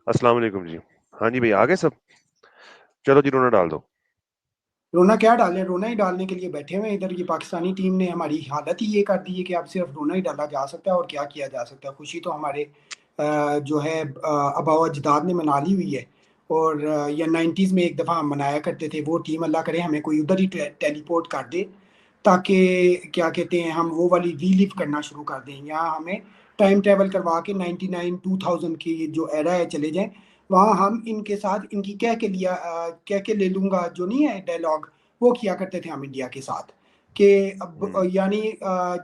अस्सलाम वालेकुम जी। हाँ जी भाई, आ गए सब? चलो जी, रोना डाल दो। रोना क्या डालें, रोना ही डालने के लिए बैठे हुए हैं इधर। ये पाकिस्तानी टीम ने हमारी हालत ही ये कर दी है कि अब सिर्फ रोना ही डाला जा सकता है और क्या किया जा सकता है। खुशी तो हमारे जो है आबा अजदाद ने मना ली हुई है। और या 90s में एक दफ़ा हम मनाया करते थे। वो टीम अल्लाह करे हमें कोई उधर ही टेलीपोर्ट कर दे, ताकि क्या कहते हैं हम वो वाली रीलिव करना शुरू कर दें। यहाँ हमें टाइम ट्रेवल करवा के 99 2000 की जो एरा है चले जाएं। वहाँ हम इनके साथ इनकी कह के ले लूंगा जो नहीं है डायलॉग, वो किया करते थे हम इंडिया के साथ। कि अब हम्म। यानी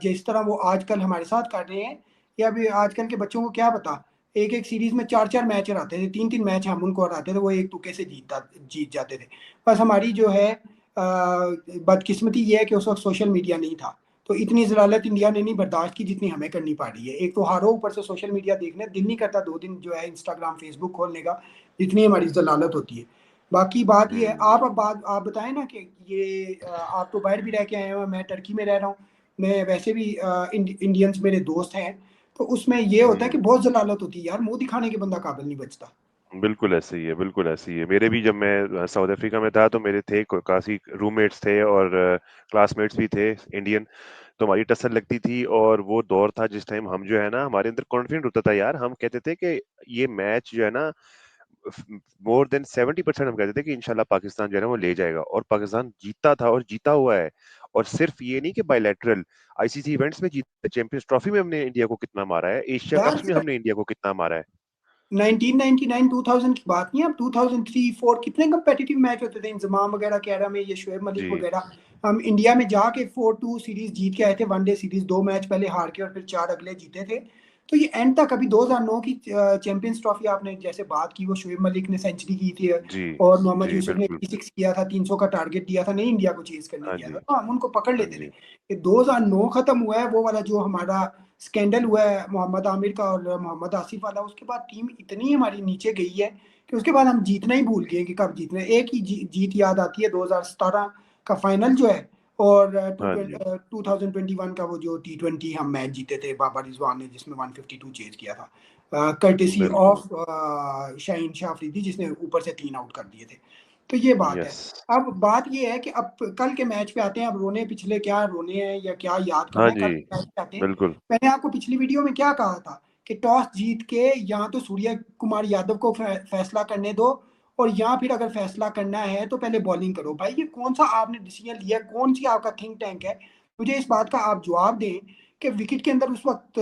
जिस तरह वो आजकल हमारे साथ कर रहे हैं, या अभी आजकल के बच्चों को क्या पता। एक एक सीरीज में चार चार मैच हराते थे, तीन तीन मैच हम उनको हराते थे, वो एक तुक्के से जीत जाते थे। बस हमारी जो है बदकिस्मती ये है कि उस वक्त सोशल मीडिया नहीं था। तो इतनी जलालत इंडिया ने नहीं बर्दाश्त की जितनी हमें करनी पड़ रही है। एक तो हारो, ऊपर से सोशल मीडिया देखने दिल नहीं करता 2 दिन जो है इंस्टाग्राम फेसबुक खोलने का, जितनी हमारी जलालत होती है। बाकी बात ये है, हम्म। आप बताएं ना कि ये आप तो बाहर भी रह के आए हो, मैं टर्की में रह रहा हूँ। मैं वैसे भी इंडियंस मेरे दोस्त हैं। तो उसमें ये होता है कि हम्म। बहुत जलालत होती है यार, मुंह दिखाने के बंदा काबिल नहीं बचता। बिल्कुल ऐसे ही है, बिल्कुल ऐसे ही है। मेरे भी जब मैं साउथ अफ्रीका में था तो मेरे थे काफी रूममेट्स थे और क्लासमेट्स भी थे इंडियन। तो हमारी टक्कर लगती थी और वो दौर था जिस टाइम हम जो है ना, हमारे अंदर कॉन्फिडेंट होता था यार। हम कहते थे कि ये मैच जो है ना, मोर देन 70% हम कहते थे कि इंशाल्लाह पाकिस्तान जो है ना वो ले जाएगा, और पाकिस्तान जीतता था और जीता हुआ है। और सिर्फ ये नहीं कि बायलैटरल आईसीसी इवेंट्स में जीता, चैंपियंस ट्रॉफी में हमने इंडिया को कितना मारा है, एशिया यार कप्स में हमने इंडिया को कितना मारा है। 1999 2000 की बात नहीं है, अब 2003 4 कितने कंपेटिटिव मैच होते थे इंजमाम वगैरह कह रहा, में ये शोएब मलिक जी। वगैरह। हम इंडिया में जाके 4-2 सीरीज जीत के आए थे, वनडे सीरीज 2 मैच पहले हार के और फिर 4 अगले जीते थे। तो ये एंड तक अभी 2009 की चैंपियंस ट्रॉफी आपने जैसे बात की, वो शोएब मलिक ने सेंचुरी की थी जी। और मोहम्मद जी यूसुफ ने बिल्कुल। 86 किया था, 300 का टारगेट दिया था, नहीं इंडिया को चेज करने हाँ दिया था, जी। तो हम उनको पकड़ हाँ लेते थे। जी। ये 2009 खत्म हुआ है वो वाला जो हमारा स्कैंडल हुआ है मोहम्मद आमिर का और मोहम्मद आसिफ वाला, उसके बाद टीम इतनी हमारी नीचे गई है कि उसके बाद हम जीतना ही भूल गए कि कब जीतना है। एक ही जीत याद आती है, 2017 का फाइनल जो है, और हाँ जी। 2021 का वो जो T20 हम मैच जीते थे बाबर रिजवान ने, जिसमें 152 चेज किया था, कर्टेसी बिल्कुल। ऑफ शाहीन शाह अफरीदी, जिसने ऊपर से 3 आउट कर दिए थे। तो ये बात है। यस। अब बात ये है कि अब कल के मैच पे आते हैं। अब रोने पिछले क्या रोने हैं या क्या याद हाँ करना है, कल जी। के मैच पे आते हैं। बिल्कुल। मैंने आपको पिछली वीडियो में क्या कहा था कि टॉस जीत के या तो सूर्य कुमार यादव को फैसला करने दो, और या फिर अगर फैसला करना है तो पहले बॉलिंग करो। भाई ये कौन सा आपने डिसीजन लिया, कौन सी आपका थिंक टैंक है? मुझे इस बात का आप जवाब दें कि विकेट के अंदर उस वक्त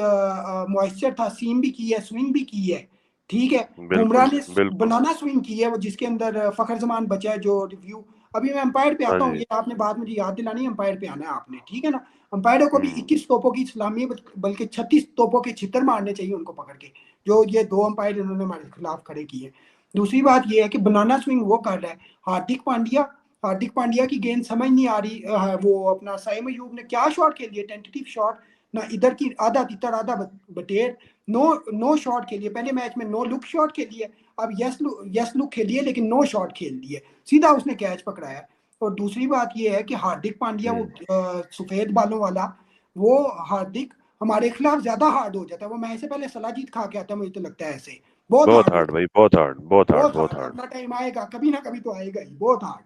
मॉइस्चर था, सीम भी की है, स्विंग भी की है, ठीक है। बुमराह बिल्कुल। ने बिल्कुल। बनाना स्विंग की है, वो जिसके अंदर फखर जमान बचा है जो रिव्यू। अभी मैं अंपायर पे हाँ आता हूँ, जी। ये आपने बात मुझे याद दिलानी है, अंपायर पे आना है आपने, ठीक है ना। अंपायरों को भी हम्म। 21 तोपों की सलामी है, बल्कि 36 तोपों के छितर मारने चाहिए उनको पकड़ के, जो ये 2 अंपायर इन्होंने हमारे खिलाफ खड़े किए। दूसरी बात ये है कि बनाना स्विंग वो कर रहा है हार्दिक पांड्या की गेंद समझ नहीं आ रही। वो अपना साइम अयूब ने क्या शॉट खेल दिया, टेंटेटिव शॉट ना, इधर की आधा तितर आधा बटेर। नो नो शॉट खेलिए, पहले मैच में नो लुक शॉट खेलिए। अब यस लुक खेलिए लेकिन नो शॉट खेल दिए, सीधा उसने कैच पकड़ाया। और दूसरी बात यह है कि हार्दिक पांड्या वो हम्म। सफेद बालों वाला, वो हार्दिक हमारे खिलाफ ज्यादा हार्ड हो जाता है। वो मैं से पहले सलाह जीत खा के आता है, मुझे तो लगता है ऐसे बहुत बहुत हार्ड हो हार्ड जाता भाई, बहुत हार्ड, बहुत है, हार्ड, बहुत बहुत हार्ड। हार्ड। अपना टाइम आएगा, कभी ना कभी तो आएगा ही, बहुत हार्ड।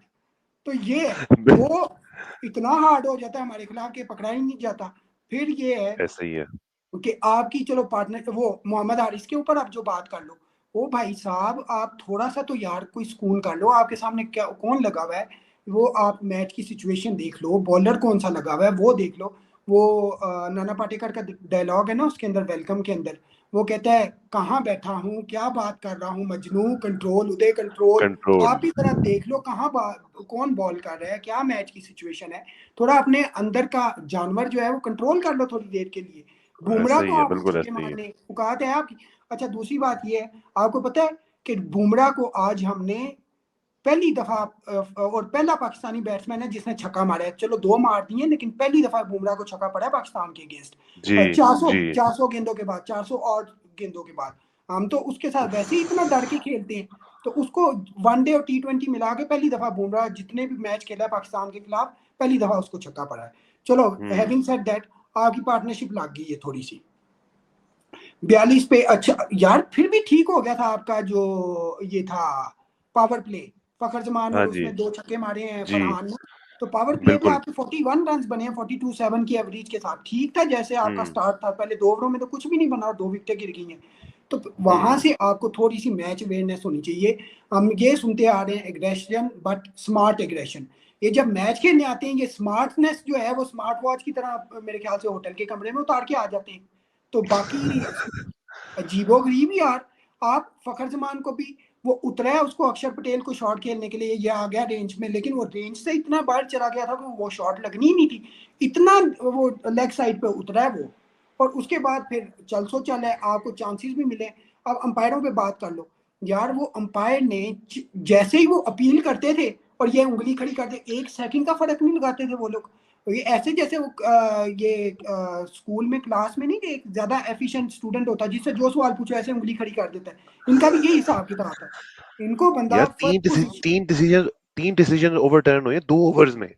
तो ये है, वो इतना हार्ड हो जाता है हमारे खिलाफ कि पकड़ा ही नहीं जाता। फिर ये है ऐसे ही है। कि आपकी चलो पार्टनर वो मोहम्मद हारिस के ऊपर आप जो बात कर लो, वो भाई साहब आप थोड़ा सा तो यार कोई सुकून कर लो। आपके सामने क्या कौन लगा हुआ है, वो आप मैच की सिचुएशन देख लो, बॉलर कौन सा लगा हुआ है वो देख लो। वो नाना पाटेकर का डायलॉग है ना उसके अंदर, वेलकम के अंदर, वो कहता है कहाँ बैठा हूँ, क्या बात कर रहा हूँ, मजनू कंट्रोल, उदय कंट्रोल। कंट्रोल। आप ही तरह देख लो कौन बॉल कर रहा है, क्या मैच की सिचुएशन है। थोड़ा अपने अंदर का जानवर जो है वो कंट्रोल कर लो थोड़ी देर के लिए। बुमराह ऐसे को ही है, आप बिल्कुल छक्के ऐसे ही है। मारने औकात है आपकी। अच्छा दूसरी बात ये है, आपको पता है कि बुमराह को आज हमने पहली दफा और पहला पाकिस्तानी बैट्समैन है जिसने छक्का मारा है। चलो 2 मार दिए, लेकिन पहली दफा बुमराह को छक्का पड़ा है पाकिस्तान के अगेंस्ट। जी। 400 जी। 400 गेंदों के बाद, 400 और गेंदों के बाद। हम तो उसके साथ वैसे ही इतना डर के खेलते हैं। तो उसको वनडे और T20 मिला के पहली दफा बुमराह जितने भी मैच खेला है पाकिस्तान के खिलाफ, पहली दफा उसको छक्का पड़ा है। चलो हम्म। हैविंग सेड दैट, आपकी पार्टनरशिप लग गई है थोड़ी सी। 42 पे, अच्छा यार फिर भी ठीक हो गया था आपका जो ये था पावर प्ले, फखर जमान, हाँ और जी। उसने 2 छक्के मारे हैं जी, फरहान ने। तो पावर प्ले पे बिल्कुल। आपके 41 रन बने हैं 42-7 की एवरेज के साथ, ठीक था जैसे आपका हुँ, स्टार्ट था। पहले 2 ओवरों में तो कुछ भी नहीं बना और 2 विकेटें गिर गई हैं। तो वहां हुँ। से आपको थोड़ी सी मैच अवेयरनेस होनी चाहिए। हम ये सुनते आ रहे हैं एग्रेशन, बट स्मार्ट एग्रेशन। ये जब मैच खेलने आते हैं, ये स्मार्टनेस जो है वो स्मार्ट वॉच की तरह मेरे ख्याल से होटल के कमरे में उतार के आ जाते हैं। तो बाकी अजीबो गरीब यार। आप फखर जमान को भी, वो उतरा है, उसको अक्षर पटेल को शॉट खेलने के लिए ये आ गया रेंज में, लेकिन वो रेंज से इतना बाहर चला गया था कि वो शॉट लगनी ही नहीं थी। इतना वो लेग साइड पे उतरा है वो। और उसके बाद फिर चल सो चल है, आपको चांसेस भी मिले। अब अंपायरों पे बात कर लो यार। वो अंपायर ने जैसे ही वो अपील करते थे और ये उंगली खड़ी करते, 1 सेकंड का फर्क नहीं लगाते थे वो लोग। तो ये ऐसे जैसे वो स्कूल में क्लास में नहीं कि एक ज्यादा एफिशिएंट स्टूडेंट होता है जिससे जो सवाल पूछो ऐसे उंगली खड़ी कर देता है। इनका भी यही हिसाब किताब था। इनको बंदा यार फर्स्ट पोजीशन, 3 डिसीजन ओवरटर्न हुए 2 ओवर्स में।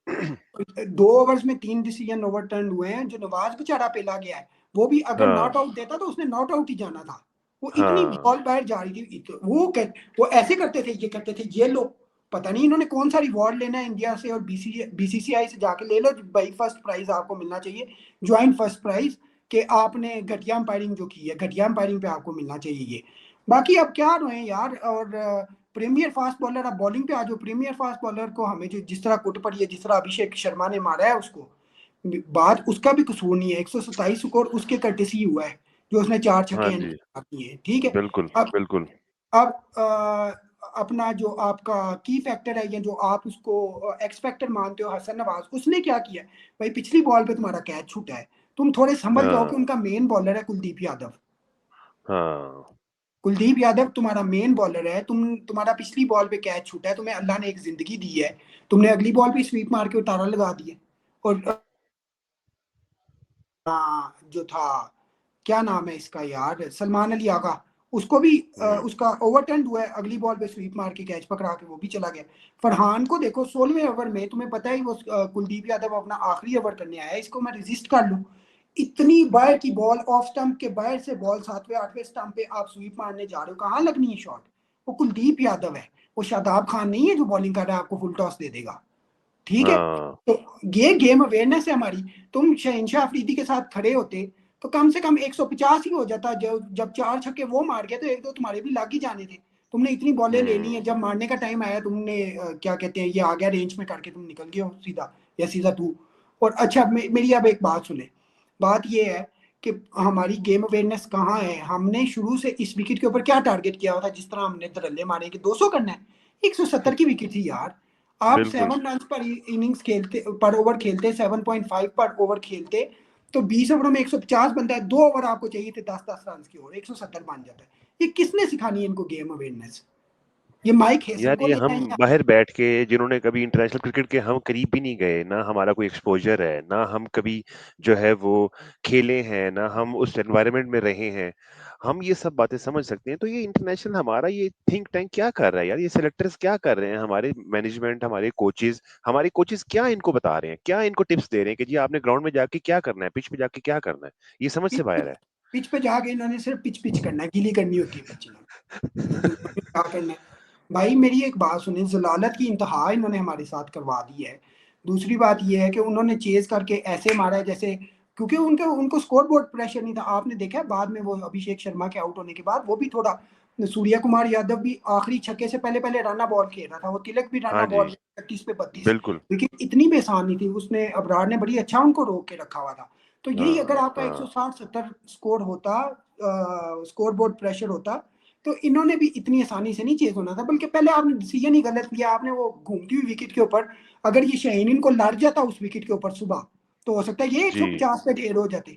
2 ओवर्स में 3 डिसीजन ओवरटर्न हुए हैं। जो नवाज बेचारा पेला गया है, वो भी अगर हाँ, नॉट आउट देता तो उसने नॉट आउट ही जाना था। वो इतनी हाँ। बॉल बाहर जा रही थी, वो ऐसे करते थे, ये करते थे, ये लो, पता नहीं इन्होंने कौन सा रिवॉर्ड लेना है इंडिया से और बीसीसीआई से जाके ले लो भाई, फर्स्ट प्राइज आपको मिलना चाहिए, ज्वाइंट फर्स्ट प्राइज, कि आपने घटिया अंपायरिंग जो की है, घटिया अंपायरिंग पे आपको मिलना चाहिए ये। बाकी अब क्या रहे यार। और प्रीमियर फास्ट बॉलर, अब बॉलिंग पे आ जाओ। प्रीमियर फास्ट बॉलर को हमें जो जिस तरह कुट पड़ी है, जिस तरह अभिषेक शर्मा ने मारा है उसको, बात उसका भी कसूर नहीं है। 127 स्कोर उसके कर्टेसी हुआ है, जो उसने 4 छक्के हाँ एंड जी, किए हैं, ठीक है। बिल्कुल, अब बिल्कुल। अब अपना जो आपका की फैक्टर है, या जो आप उसको एक्स फैक्टर मानते हो, हसन नवाज, उसने क्या किया भाई? पिछली बॉल पे तुम्हारा कैच छूटा है, तुम थोड़े संभल जाओ कि हाँ, उनका मेन बॉलर है कुलदीप यादव। हाँ। कुलदीप यादव तुम्हारा मेन बॉलर है। तुम्हारा पिछली बॉल पे कैच छूटा है, तुम्हें अल्लाह ने एक जिंदगी दी है, तुमने अगली बॉल पे स्वीप मार के उतारा लगा दिया। और जो था, क्या नाम है इसका यार, सलमान अली आगा, उसको भी हुँ, उसका ओवरटर्न हुआ है, अगली बॉल पे स्वीप मार के कैच पकड़ा के वो भी चला गया। फरहान को देखो 16वें ओवर में, तुम्हें पता ही वो कुलदीप यादव अपना आखिरी ओवर करने आया है, इसको मैं रजिस्ट कर लूं, इतनी बार की बॉल ऑफ स्टंप के बाहर से बॉल 7वें 8वें स्टंप पे आप स्वीप मारने जा रहे हो, कहाँ लगनी है शॉट? वो कुलदीप यादव है, वो शादाब खान नहीं है जो बॉलिंग कर रहा है आपको फुल टॉस दे देगा, ठीक है। हाँ। तो ये गेम अवेयरनेस है हमारी। तुम शहनशाह अफरीदी के साथ खड़े होते तो कम से कम 150 ही हो जाता। जब 4 छक्के वो मार गया तो एक दो तुम्हारे भी लग ही जाने थे। तुमने इतनी बॉलें ले ली हुँ। हैं, जब मारने का टाइम आया तुमने क्या कहते हैं, ये आ गया रेंज में करके तुम निकल गए हो सीधा, या सीधा तू। और अच्छा मेरी अब एक बात सुने। बात ये है कि हमारी गेम अवेयरनेस कहाँ है? हमने शुरू से इस विकेट के ऊपर क्या टारगेट किया हुआ था? जिस तरह हमने धड़ल्ले मारे कि 200 करना है, 170 की विकेट थी यार। आप बिल्कुल। 7 रन पर इनिंग्स खेलते, पर ओवर खेलते, 7.5 पर ओवर खेलते, तो 20 ओवरों में 150 बनता है। 2 ओवर आपको चाहिए थे 10-10 रन की, और 170 बन जाता है। ये किसने सिखानी है इनको गेम अवेयरनेस? ये माइक हेसन यार को ये लेना हम है या? बाहर बैठ के, जिन्होंने कभी इंटरनेशनल क्रिकेट के हम करीब भी नहीं गए, ना हमारा कोई एक्सपोजर है, ना हम कभी जो है वो खेले हैं, ना हम उस एनवायरनमेंट में रहे हैं, हम ये सब बातें समझ सकते हैं। तो ये इंटरनेशनल हमारा ये थिंक टैंक क्या कर रहा है यार? ये सिलेक्टर्स क्या कर रहे हैं? हमारे मैनेजमेंट, हमारे कोचेस क्या इनको बता रहे हैं? क्या इनको टिप्स दे रहे हैं कि जी आपने ग्राउंड में जाके क्या करना है, पिच पे जाके क्या करना है? ये समझ से पिच बाहर है। पिच पे जाके इन्होंने सिर्फ पिच पिच करना है, गीली करनी होती है पिच इन्होंने। इन्होंने क्या करना है भाई? मेरी एक बात सुनिए, जलालत की इंतहा इन्होंने हमारे साथ करवा दी है। दूसरी बात यह है कि उन्होंने चेज करके ऐसे मारा है जैसे, क्योंकि उनके उनको स्कोर बोर्ड प्रेशर नहीं था। आपने देखा है बाद में वो अभिषेक शर्मा के आउट होने के बाद वो भी थोड़ा, सूर्य कुमार यादव भी आखिरी छक्के से पहले पहले राना बॉल खेल रहा था, वो तिलक भी हाँ राना जी, बॉल 31 पे 32, बिल्कुल। लेकिन इतनी बेसान नहीं थी। उसने अबरार ने बड़ी अच्छा उनको रोक के रखा हुआ था। तो यही अगर हाँ, आपका हाँ। 160-70 स्कोर होता, स्कोर बोर्ड प्रेशर होता, तो इन्होंने भी इतनी आसानी से नहीं चेज होना था। बल्कि पहले आपने डिसीजन ही गलत लिया। आपने वो घूमती हुई विकेट के ऊपर, अगर ये शाहीन इनको लड़ जाता उस विकेट के ऊपर सुबह, तो हो सकता है ये जी, 150 पे ढेर हो जाते।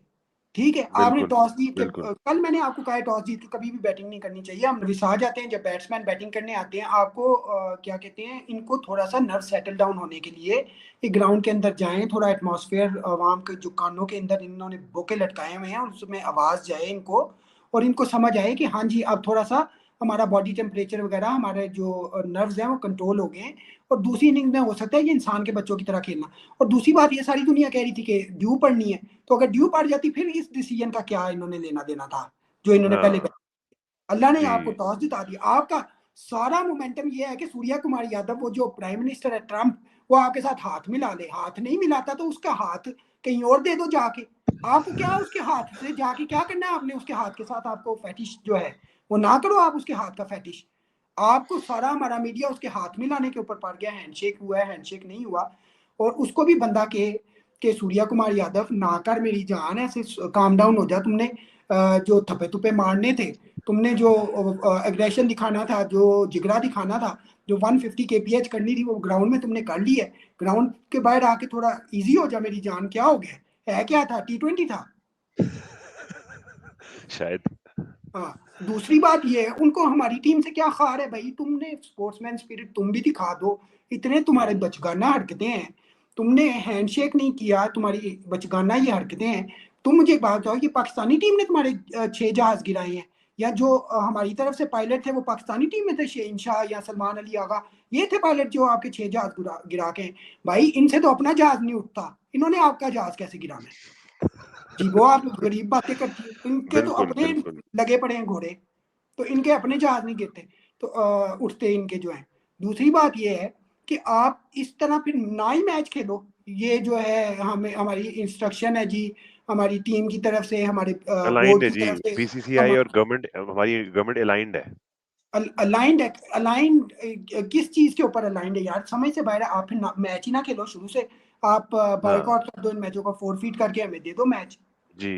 ठीक है, आपने बिल्कुल, टॉस जीत के, बिल्कुल। कल मैंने आपको कहा है टॉस जीत के कभी भी बैटिंग नहीं करनी चाहिए। हम रिसा जाते हैं जब बैट्समैन बैटिंग करने आते हैं, आपको क्या कहते हैं, इनको थोड़ा सा नर्व सेटल डाउन होने के लिए एक ग्राउंड के अंदर जाएं, थोड़ा एटमॉस्फेयर आवाम के जो कानों के अंदर इन्होंने बोके लटकाए हुए हैं उसमें आवाज जाए इनको, और इनको समझ आए कि हाँ जी अब थोड़ा सा हमारा बॉडी टेम्परेचर वगैरह, हमारे जो नर्व्स हैं वो कंट्रोल हो गए हैं। और दूसरी इनिंग में हो सकता है कि इंसान के बच्चों की तरह खेलना। और दूसरी बात, ये सारी दुनिया कह रही थी कि ड्यू पड़नी है, तो अगर ड्यू पड़ जाती फिर इस डिसीजन का क्या इन्होंने लेना देना था? जो इन्होंने पहले, हाँ अल्लाह ने आपको जी टॉस जिता दिया। आपका सारा मोमेंटम ये है कि सूर्या कुमार यादव, वो जो प्राइम मिनिस्टर है ट्रंप, वो आपके साथ हाथ मिला ले। हाथ नहीं मिलाता तो उसका हाथ कहीं और दे दो जाके। आपको क्या उसके हाथ से जाके क्या करना है? आपने उसके हाथ के साथ, आपको फैटिश जो है वो ना करो आप उसके हाथ का फैटिश। आपको सारा हमारा मीडिया उसके हाथ मिलाने के ऊपर पड़ गया। हैंडशेक हुआ है, हैंडशेक नहीं हुआ। और उसको भी बंदा के सूर्या कुमार यादव, ना कर मेरी जान, ऐसे काम डाउन हो जा। तुमने जो थप्पे थुप्पे मारने थे, तुमने जो एग्रेशन दिखाना था, जो जिगरा दिखाना था, जो 150 kph करनी थी, वो ग्राउंड में तुमने कर ली है। ग्राउंड के बाहर आके थोड़ा इजी हो जा मेरी जान। क्या हो गया है? क्या था? T20 था। शायद। हाँ, दूसरी बात ये है, उनको हमारी टीम से क्या खार है भाई? तुमने स्पोर्ट्समैन स्पिरिट तुम भी दिखा दो। इतने तुम्हारे हम्म, बचगाना हरकतें हैं। तुमने हैंडशेक नहीं किया, तुम्हारी बचगाना ये हरकतें हैं। तुम मुझे एक बात बताओ, ये पाकिस्तानी टीम ने तुम्हारे 6 जहाज गिराए हैं? या जो हमारी तरफ से पायलट थे वो पाकिस्तानी टीम में थे? शेन शाह या सलमान अली आगा, ये थे पायलट जो आपके 6 जहाज गिरा के हैं? भाई इनसे तो अपना जहाज नहीं उठता, इन्होंने आपका जहाज कैसे गिराना है? जी, वो आप गरीब बातें करती है। इनके तो बिल्कुल अपने बिल्कुल। लगे पड़े हैं घोड़े, तो इनके अपने जहाज नहीं गिरते, तो उठते इनके जो है। दूसरी बात ये है कि आप इस तरह फिर ना ही मैच खेलो। ये जो है हमें, हमारी इंस्ट्रक्शन है जी, हमारी टीम की तरफ से, हमारे अलाइंड बोर्ड है की जी, तरफ से। बीसीसीआई हम और गवर्नमेंट, हमारी गवर्नमेंट अलाइंड है। अलाइंड है। अलाइंड किस चीज के ऊपर अलाइंड है यार? समझ से बाहर है। आप फिर मैच ही ना खेलो शुरू से। आप हाँ बॉयकॉट कर दो इन मैचों का, फोरफीट करके हमें दे दो मैच। जी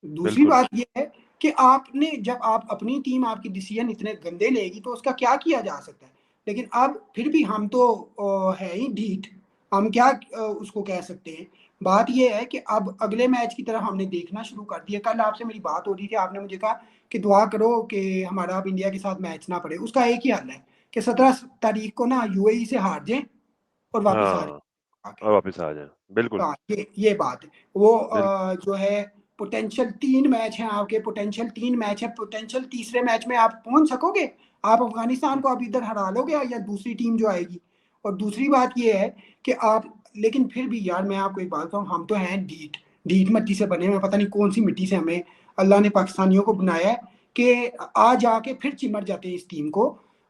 दूसरी बिल्कुल। बात यह है कि आपने, जब आप अपनी टीम, आपकी डिसीजन इतने गंदे लेगी तो उसका क्या किया जा सकता है? लेकिन अब फिर भी हम तो है ही ढीठ। हम क्या उसको कह सकते हैं? बात यह है कि अब अगले मैच की तरफ हमने देखना शुरू कर दिया। कल आपसे मेरी बात हो रही थी, आपने मुझे कहा कि दुआ करो कि हमारा अब इंडिया के साथ मैच ना पड़े। उसका एक ही हल है कि 17 तारीख को ना यूएई से हार जाए और वापस आ हाँ, जाए आके। और वापस आ जाए, बिल्कुल हाँ, ये बात है। वो बिल्कुल। जो है, पोटेंशियल 3 मैच हैं आपके, पोटेंशियल 3 मैच है, पोटेंशियल तीसरे मैच में आप पहुंच सकोगे? आप अफगानिस्तान को आप इधर हरा लोगे या दूसरी टीम जो आएगी? और दूसरी बात ये है कि आप, लेकिन फिर भी यार मैं आपको एक बात बताऊं, हम तो हैं ढीठ। ढीठ मिट्टी से बने हुए, पता नहीं कौन सी मिट्टी से हमें अल्लाह ने पाकिस्तानियों को बनाया है कि आ जाके फिर चिमट जाते हैं इस टीम को।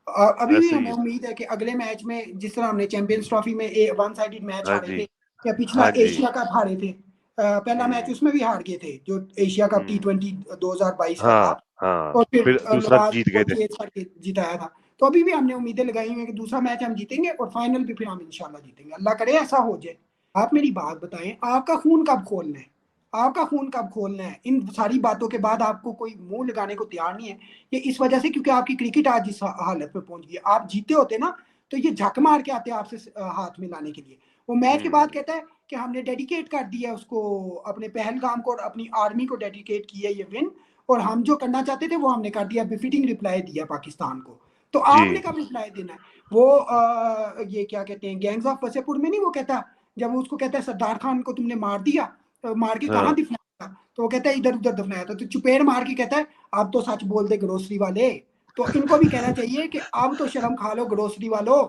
अभी भी ऐसे ही हमें है। उम्मीद है कि अगले मैच में, जिस तरह हमने चैंपियंस ट्रॉफी में 1 साइडेड मैच हाँ हारे जी। थे, या पिछला हाँ जी। एशिया कप हारे थे, पहला मैच हम्म। उसमें भी हार गए थे जो एशिया कप हम्म। T20 2022 का था। हाँ हाँ, और फिर फिर दूसरा नवाज जीत को गए थे। 6 करके जिताया था। तो अभी भी हमने उम्मीदें लगाई हुई हैं कि दूसरा मैच हम जीतेंगे और फाइनल भी फिर हम इंशाल्लाह जीतेंगे। अल्लाह करे ऐसा हो जाए। आप मेरी बात बताएं, आपका खून कब खोलना है? आपका खून कब खोलना है? इन सारी बातों के बाद आपको कोई मुंह लगाने को तैयार नहीं है। ये इस वजह से क्योंकि आपकी क्रिकेट आज इस हालत में पहुंच गई है। आप जीते होते ना तो ये झक मार के आते आपसे हाथ मिलाने के लिए। वो मैच के बाद हम्म। कहता है कि हमने डेडिकेट कर दिया उसको, अपने पहलगाम को और अपनी आर्मी को डेडिकेट किया ये विन, और हम जो करना चाहते थे वो हमने कर दिया। बिफिटिंग रिप्लाई दिया पाकिस्तान को। तो जी आपने कब रिप्लाई देना है? वो ये क्या कहते हैं, गैंग्स ऑफ वसेपुर में नहीं वो कहता, जब उसको कहता है सरदार खान को तुमने मार दिया, तो मार के कहाँ हाँ। दफनाया था? तो वो कहता है इधर उधर दफनाया था। तो चुपेड़ मार के कहता है अब तो सच बोल दे ग्रोसरी वाले। तो इनको भी कहना चाहिए कि अब तो शर्म खा लो ग्रोसरी वालों,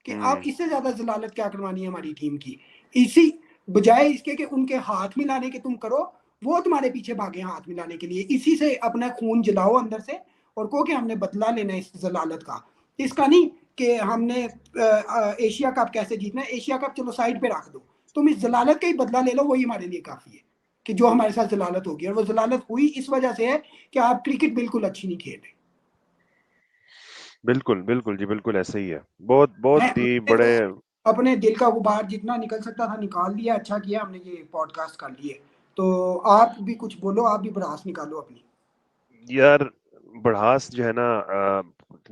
कि अब हम्म। इससे ज्यादा जलालत क्या करवानी है हमारी टीम की। इसी बजाय इसके कि उनके हाथ मिलाने के तुम करो, वो तुम्हारे पीछे भागे हाथ मिलाने के लिए। इसी से अपना खून जलाओ अंदर से और कहो कि हमने बदला लेना है इस जलालत का। इसका नहीं कि हमने एशिया कप कैसे जीतना है। एशिया कप चलो साइड पे रख दो, तुम इस जलालत का ही बदला ले लो, वही हमारे लिए काफी है। कि जो हमारे साथ जलालत होगी, और वो जलालत हुई इस वजह से है कि आप क्रिकेट बिल्कुल अच्छी नहीं खेल रहे बिल्कुल बिल्कुल जी, बिल्कुल ऐसे ही है। बहुत बहुत हैं। ही बड़े। अपने दिल का गुबार जितना निकल सकता था निकाल दिया। अच्छा किया हमने ये पॉडकास्ट कर लिए। तो आप भी कुछ बोलो, आप भी भड़ास निकालो अपनी। यार, बढ़ास जो है ना,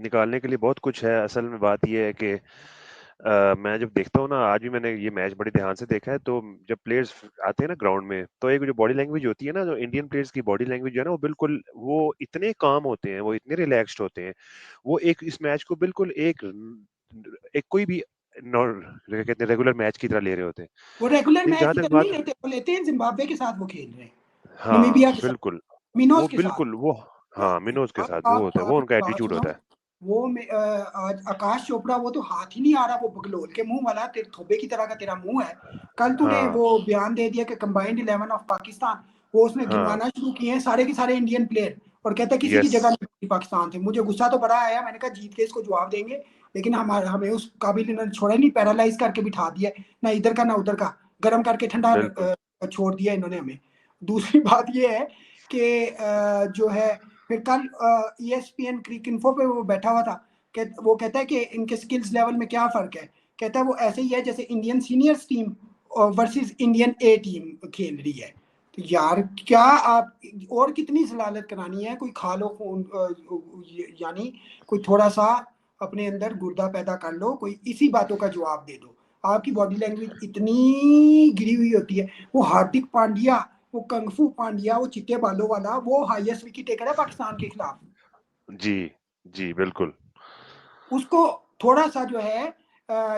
निकालने के लिए बहुत कुछ है। असल में बात यह है कि मैं जब देखता हूँ ना, आज भी मैंने ये मैच बड़े ध्यान से देखा है, तो जब प्लेयर्स आते हैं ना ग्राउंड में, तो एक जो बॉडी लैंग्वेज होती है ना, जो इंडियन प्लेयर्स की बॉडी लैंग्वेज जो है ना, वो बिल्कुल, वो इतने काम होते हैं, वो इतने रिलैक्स्ड होते हैं। वो एक इस मैच को बिल्कुल एक एक कोई भी क्या कहते हैं, रेगुलर मैच की तरह ले रहे होते हैं। वो रेगुलर लेकिन मैच जहां की तक तरह नहीं बात, लेते, वो लेते हैं जिम्बाब्वे के साथ वो खेल रहे हैं, नमीबिया हाँ के साथ, बिल्कुल, मिनोज वो के साथ। बिल्कुल वो, हाँ मिनोज के साथ वो होता है, वो आप उनका बात एटीट्यूड सुनो। होता है। वो आज आकाश चोपड़ा, वो तो हाथ ही नहीं आ रहा, वो बगलोल के मुंह वाला, तेरे थोबे की तरह का तेरा मुंह है। कल तूने हाँ वो बयान दे दिया कि कंबाइंड 11 ऑफ पाकिस्तान, वो उसने हाँ गिनवाना शुरू किए हैं सारे के सारे इंडियन प्लेयर, और कहता है किसी की यस। जगह नहीं पाकिस्तान थे। मुझे गुस्सा तो बड़ा आया, मैंने कहा जीत के इसको जवाब देंगे, लेकिन हमारे हमें उस काबिल इन्होंने छोड़ा नहीं, पैरालाइज करके बिठा दिया, ना इधर का ना उधर का, गर्म करके ठंडा बिल्कुल। छोड़ दिया इन्होंने हमें। दूसरी बात ये है कि जो है फिर कल ESPN क्रिक इन्फो पे वो बैठा हुआ था, वो कहता है कि इनके स्किल्स लेवल में क्या फर्क है। कहता है वो ऐसे ही है जैसे Indian seniors team versus Indian A team खेल रही है। तो यार क्या आप और कितनी जलालत करानी है, कोई खा लो खून, यानी कोई थोड़ा सा अपने अंदर गुर्दा पैदा कर लो, कोई इसी बातों का जवाब दे दो। आपकी बॉडी लैंग्वेज इतनी गिरी हुई होती है। वो हार्दिक पांड्या, वो कंगफू पांड्या, वो चिट्टे बालों वाला, वो हाईएस्ट विकेट टेकर है पाकिस्तान के खिलाफ। जी, जी, बिल्कुल। उसको थोड़ा सा जो है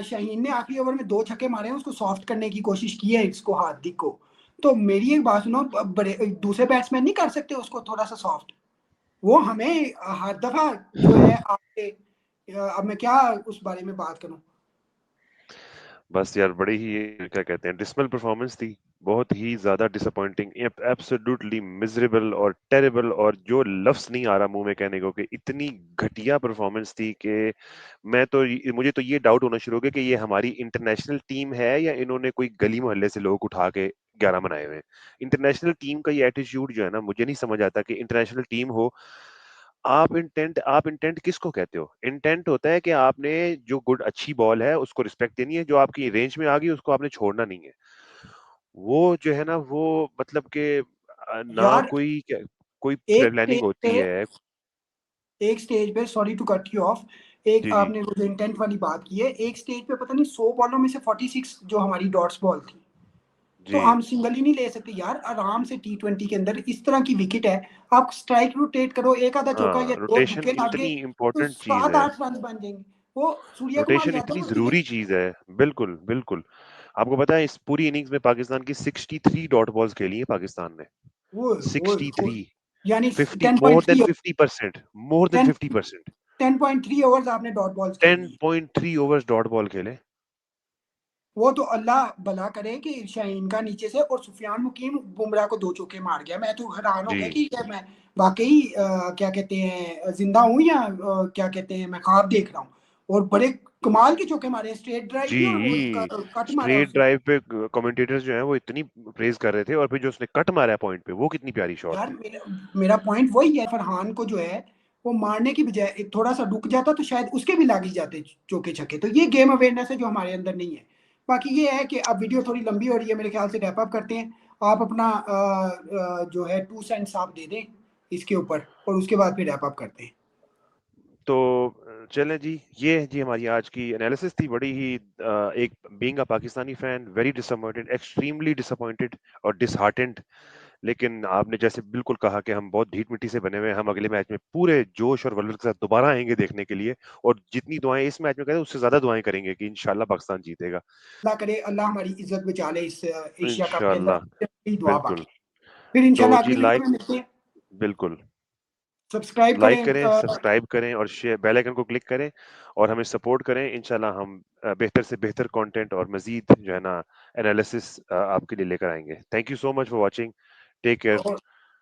शाहीन ने आखिरी ओवर में 2 छक्के मारे हैं, उसको सॉफ्ट करने की कोशिश की है इसको, हार्दिक को। तो मेरी एक बात सुनो, बड़े दूसरे बैट्समैन नहीं कर सकते उसको थोड़ा सा सॉफ्ट? वो हमें हर दफा जो है आपके, अब मैं क्या उस बारे में बात करूं। बस यार बड़ी ही क्या कहते हैं डिसमल परफॉर्मेंस थी, बहुत ही ज़्यादा डिसअपॉइंटिंग, एब्सोल्युटली मिज़रेबल और टेरिबल, और जो लफ्ज़ नहीं आ रहा मुँह में कहने को कि इतनी घटिया परफॉर्मेंस थी कि मुझे तो ये डाउट होना शुरू हो गया कि ये हमारी इंटरनेशनल टीम है या इन्होंने कोई गली मोहल्ले से लोग उठा के 11 बनाए हुए हैं। इंटरनेशनल टीम का ये एटीट्यूड जो है ना, मुझे नहीं समझ आता कि इंटरनेशनल टीम हो, आप इंटेंट किसको कहते हो? इंटेंट होता है कि आपने जो गुड अच्छी बॉल है उसको रिस्पेक्ट देनी है, जो आपकी रेंज में आ गई उसको आपने छोड़ना नहीं है। वो जो है ना वो मतलब कि ना यार कोई क्या कोई एक प्लानिंग स्टेज होती पे, है। Sorry to cut you off, एक जी, जी। आपने वो जो इंटेंट वाली बात की है, एक स्टेज पे पता नहीं 100 बॉलों में से 46 जो हमारी डॉट्स बॉल थी। तो जी। हम सिंगल ही नहीं ले सकते यार, आराम से T20 के अंदर इस तरह की विकेट है, आप स्ट्राइक रोटेट करो, एक आधा चौका या हाँ, दो रोटेशन धक्के लागे इतनी तो इम्पोर्टेंट चीज़ सात है। आठ रन बन जाएंगे। वो सूर्य कुमार रोटेशन यादव इतनी और ज़रूरी चीज़ है। बिल्कुल, बिल्कुल। आपको पता है इस पूरी इनिंग्स में पाकिस्तान की 63 डॉट बॉल्स खेली हैं पाकिस्तान ने। वो 63, यानी 50, ten more point than three 50%, more than ten 50%। 10.3 overs आपने डॉट बॉल्स खेली। 10.3 ओवर्स डॉट बॉल खेले। वो तो अल्लाह भला करे कि शाहीन का नीचे से और सुफियान मुकीम बुमराह को 2 चौके मार गया। मैं तो हैरान हो जी। गया कि यार मैं वाकई क्या कहते हैं जिंदा हूं या क्या कहते हैं मैं ख्वाब देख रहा हूँ। और बड़े कमाल के चौके मारे, स्ट्रेट ड्राइव थे और वो जी, कट मारा स्ट्रेट उसने। ड्राइव पे कमेंटेटर्स जो हैं वो इतनी प्रेज़ कर रहे थे, और फिर जो उसने कट मारा है पॉइंट पे, वो कितनी प्यारी शॉट यार थी। मेरा पॉइंट वही है, फरहान को जो है वो मारने की बजाय थोड़ा सा रुक जाता तो शायद उसके भी लाग ही जाते चौके छक्के। तो ये गेम अवेयरनेस है जो हमारे अंदर नहीं है। बाकी ये है कि अब वीडियो थोड़ी लंबी हो रही है, मेरे ख्याल से रैप अप करते हैं। आप अपना जो है 2 सेंट्स आप दे दें इसके ऊपर, और उसके बाद फिर रैप अप करते हैं। तो चलें जी, ये जी हमारी आज की एनालिसिस थी, बड़ी ही एक being a Pakistani fan very disappointed, extremely disappointed और डिसहार्टेंड। लेकिन आपने जैसे बिल्कुल कहा कि हम बहुत ढीठ मिट्टी से बने हुए हैं, हम अगले मैच में पूरे जोश और वल्लत के साथ दोबारा आएंगे देखने के लिए, और जितनी दुआएं इस मैच में करें उससे ज्यादा दुआएं करेंगे कि इंशाल्लाह पाकिस्तान जीतेगा। अल्लाह करे अल्लाह हमारी इज्जत बचा ले इस एशिया कप के अंदर, इंशाल्लाह। यही दुआ बिल्कुल। बाकी। फिर तो इंशाल्लाह जी अगली वीडियो में लाइक, मिलते हैं। बिल्कुल, सब्सक्राइब लाइक करें करें, सब्सक्राइब करें और शेयर, बेल आइकन को क्लिक करें और हमें सपोर्ट करें। इंशाल्लाह हम बेहतर से बेहतर कंटेंट और मजीद जो है ना एनालिसिस आपके लिए लेकर आएंगे। Thank you so much for watching. Take care.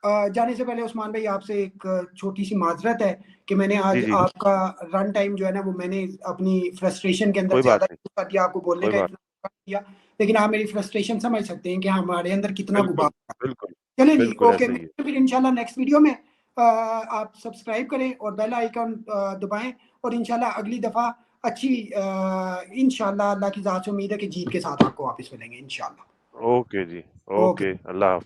और जाने से पहले उस्मान भाई आपसे एक छोटी सी माजरत है कि मैंने जी, आज जी। आपका रन टाइम जो है ना वो मैंने अपनी फ्रस्ट्रेशन के अंदर कोई बात ज्यादा नहीं, यूज कर दिया, आपको बोलने कोई का बात। इतना कर दिया। लेकिन आप मेरी फ्रस्ट्रेशन समझ सकते हैं कि हमारे अंदर कितना गुबार बिल्कुल, था। बिल्कुल, चले जी, बिल्कुल ओके, ऐसा ही है। मिलते हैं फिर इंशाल्लाह नेक्स्ट वीडियो में। आप सब्सक्राइब करें और बेल आइकन दबाएं, और इंशाल्लाह अगली दफा अच्छी इंशाल्लाह अल्लाह की ज़ात से उम्मीद है कि जीत के साथ आपको वापस मिलेंगे इंशाल्लाह। ओके जी। ओके। ओके, अल्लाह हाफ़िज़।